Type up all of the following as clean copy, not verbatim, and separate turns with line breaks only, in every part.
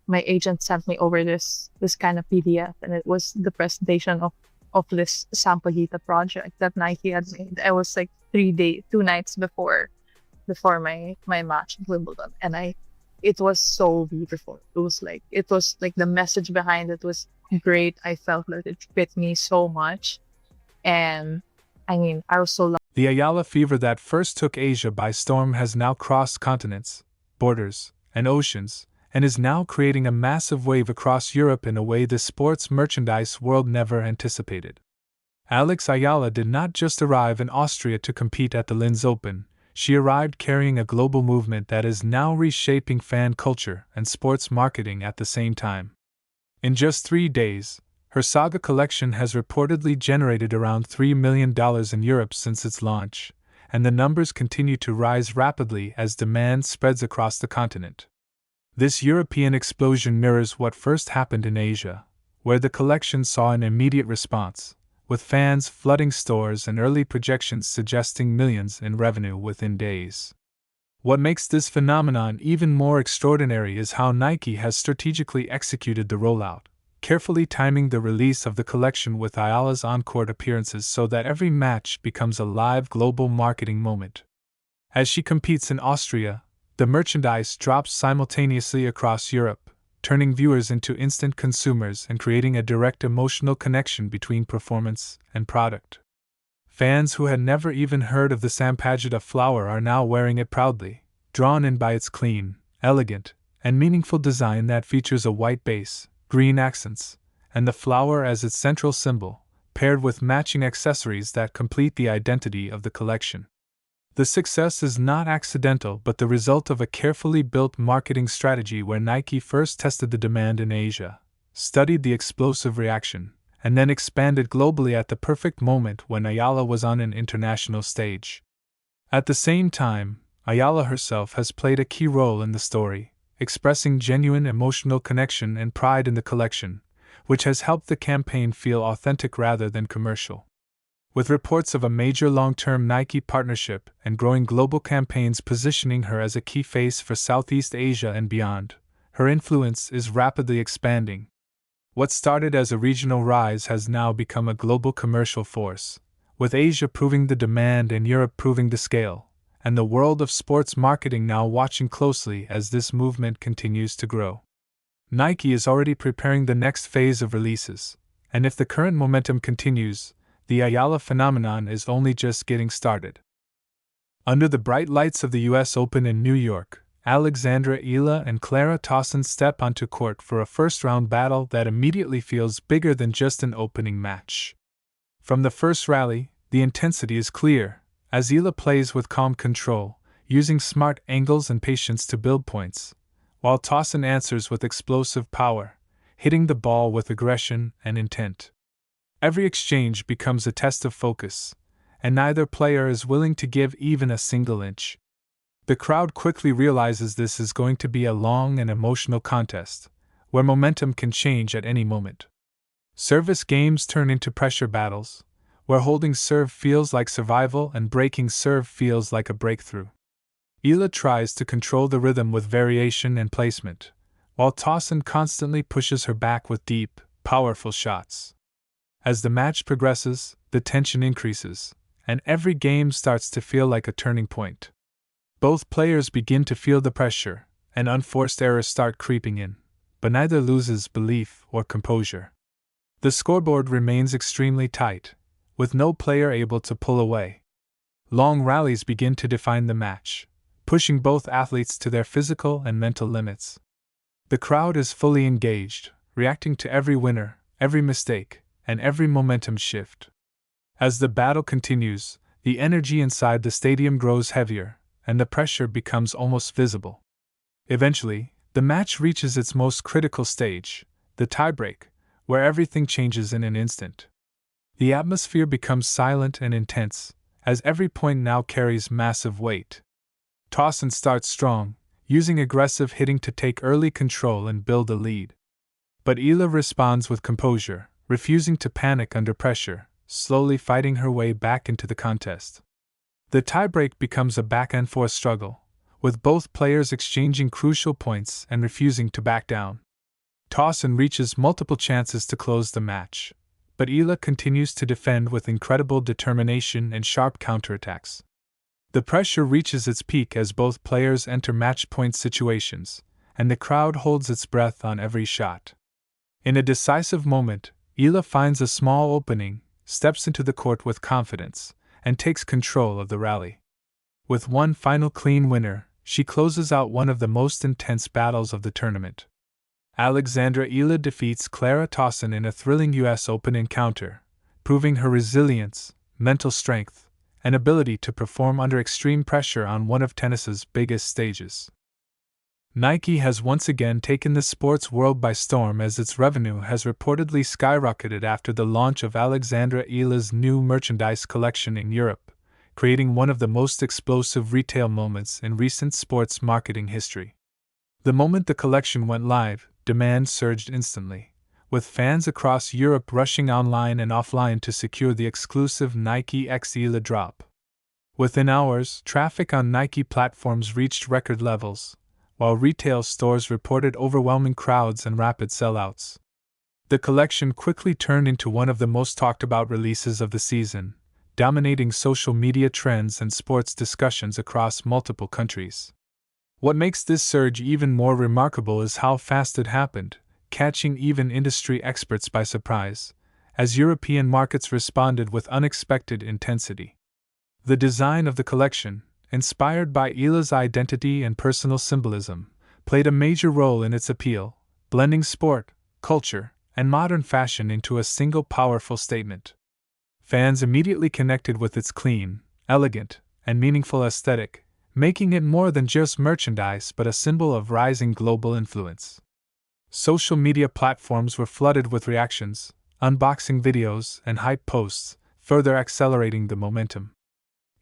my agent sent me over this kind of PDF, and it was the presentation of this Sampaguita project that Nike had made. I was like 2 nights before my match at Wimbledon, and it was so beautiful. It was like the message behind it was great. I felt that it fit me so much, and I mean, I was so
The Ayala fever that first took Asia by storm has now crossed continents, borders, and oceans, and is now creating a massive wave across Europe in a way the sports merchandise world never anticipated. Alex Ayala did not just arrive in Austria to compete at the Linz Open, she arrived carrying a global movement that is now reshaping fan culture and sports marketing at the same time. In just 3 days, her Saga collection has reportedly generated around $3 million in Europe since its launch, and the numbers continue to rise rapidly as demand spreads across the continent. This European explosion mirrors what first happened in Asia, where the collection saw an immediate response, with fans flooding stores and early projections suggesting millions in revenue within days. What makes this phenomenon even more extraordinary is how Nike has strategically executed the rollout, carefully timing the release of the collection with Ayala's on-court appearances so that every match becomes a live global marketing moment. As she competes in Austria, the merchandise drops simultaneously across Europe, turning viewers into instant consumers and creating a direct emotional connection between performance and product. Fans who had never even heard of the Sampaguita flower are now wearing it proudly, drawn in by its clean, elegant, and meaningful design that features a white base, green accents, and the flower as its central symbol, paired with matching accessories that complete the identity of the collection. The success is not accidental but the result of a carefully built marketing strategy where Nike first tested the demand in Asia, studied the explosive reaction, and then expanded globally at the perfect moment when Ayala was on an international stage. At the same time, Ayala herself has played a key role in the story, expressing genuine emotional connection and pride in the collection, which has helped the campaign feel authentic rather than commercial. With reports of a major long-term Nike partnership and growing global campaigns positioning her as a key face for Southeast Asia and beyond, her influence is rapidly expanding. What started as a regional rise has now become a global commercial force, with Asia proving the demand and Europe proving the scale, and the world of sports marketing now watching closely as this movement continues to grow. Nike is already preparing the next phase of releases, and if the current momentum continues, the Ayala phenomenon is only just getting started. Under the bright lights of the US Open in New York, Alexandra Eala and Clara Tauson step onto court for a first-round battle that immediately feels bigger than just an opening match. From the first rally, the intensity is clear, as Eala plays with calm control, using smart angles and patience to build points, while Tauson answers with explosive power, hitting the ball with aggression and intent. Every exchange becomes a test of focus, and neither player is willing to give even a single inch. The crowd quickly realizes this is going to be a long and emotional contest, where momentum can change at any moment. Service games turn into pressure battles, where holding serve feels like survival and breaking serve feels like a breakthrough. Eala tries to control the rhythm with variation and placement, while Tauson constantly pushes her back with deep, powerful shots. As the match progresses, the tension increases, and every game starts to feel like a turning point. Both players begin to feel the pressure, and unforced errors start creeping in, but neither loses belief or composure. The scoreboard remains extremely tight, with no player able to pull away. Long rallies begin to define the match, pushing both athletes to their physical and mental limits. The crowd is fully engaged, reacting to every winner, every mistake, and every momentum shift. As the battle continues, the energy inside the stadium grows heavier, and the pressure becomes almost visible. Eventually, the match reaches its most critical stage, the tiebreak, where everything changes in an instant. The atmosphere becomes silent and intense, as every point now carries massive weight. Tauson starts strong, using aggressive hitting to take early control and build a lead. But Eala responds with composure, refusing to panic under pressure, slowly fighting her way back into the contest. The tiebreak becomes a back-and-forth struggle, with both players exchanging crucial points and refusing to back down. Towson reaches multiple chances to close the match, but Eala continues to defend with incredible determination and sharp counterattacks. The pressure reaches its peak as both players enter match-point situations, and the crowd holds its breath on every shot. In a decisive moment, Eala finds a small opening, steps into the court with confidence, and takes control of the rally. With one final clean winner, she closes out one of the most intense battles of the tournament. Alexandra Eala defeats Clara Towson in a thrilling US Open encounter, proving her resilience, mental strength, and ability to perform under extreme pressure on one of tennis's biggest stages. Nike has once again taken the sports world by storm as its revenue has reportedly skyrocketed after the launch of Alexandra Eala's new merchandise collection in Europe, creating one of the most explosive retail moments in recent sports marketing history. The moment the collection went live, demand surged instantly, with fans across Europe rushing online and offline to secure the exclusive Nike X Eala drop. Within hours, traffic on Nike platforms reached record levels, while retail stores reported overwhelming crowds and rapid sellouts. The collection quickly turned into one of the most talked about releases of the season, dominating social media trends and sports discussions across multiple countries. What makes this surge even more remarkable is how fast it happened, catching even industry experts by surprise, as European markets responded with unexpected intensity. The design of the collection, inspired by Eala's identity and personal symbolism, played a major role in its appeal, blending sport, culture, and modern fashion into a single powerful statement. Fans immediately connected with its clean, elegant, and meaningful aesthetic, making it more than just merchandise but a symbol of rising global influence. Social media platforms were flooded with reactions, unboxing videos, and hype posts, further accelerating the momentum.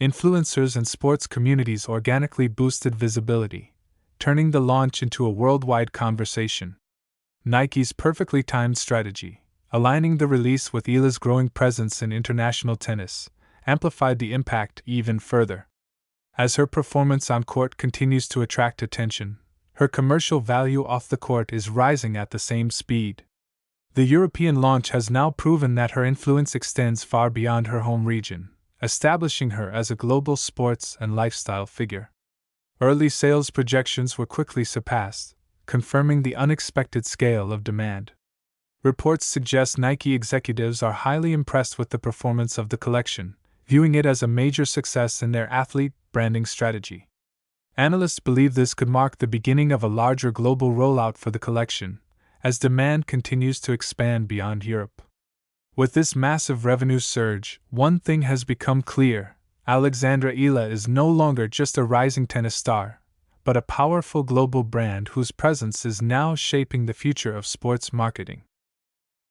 Influencers and sports communities organically boosted visibility, turning the launch into a worldwide conversation. Nike's perfectly timed strategy, aligning the release with Eala's growing presence in international tennis, amplified the impact even further. As her performance on court continues to attract attention, her commercial value off the court is rising at the same speed. The European launch has now proven that her influence extends far beyond her home region, establishing her as a global sports and lifestyle figure. Early sales projections were quickly surpassed, confirming the unexpected scale of demand. Reports suggest Nike executives are highly impressed with the performance of the collection, viewing it as a major success in their athlete branding strategy. Analysts believe this could mark the beginning of a larger global rollout for the collection, as demand continues to expand beyond Europe. With this massive revenue surge, one thing has become clear: Alexandra Eala is no longer just a rising tennis star, but a powerful global brand whose presence is now shaping the future of sports marketing.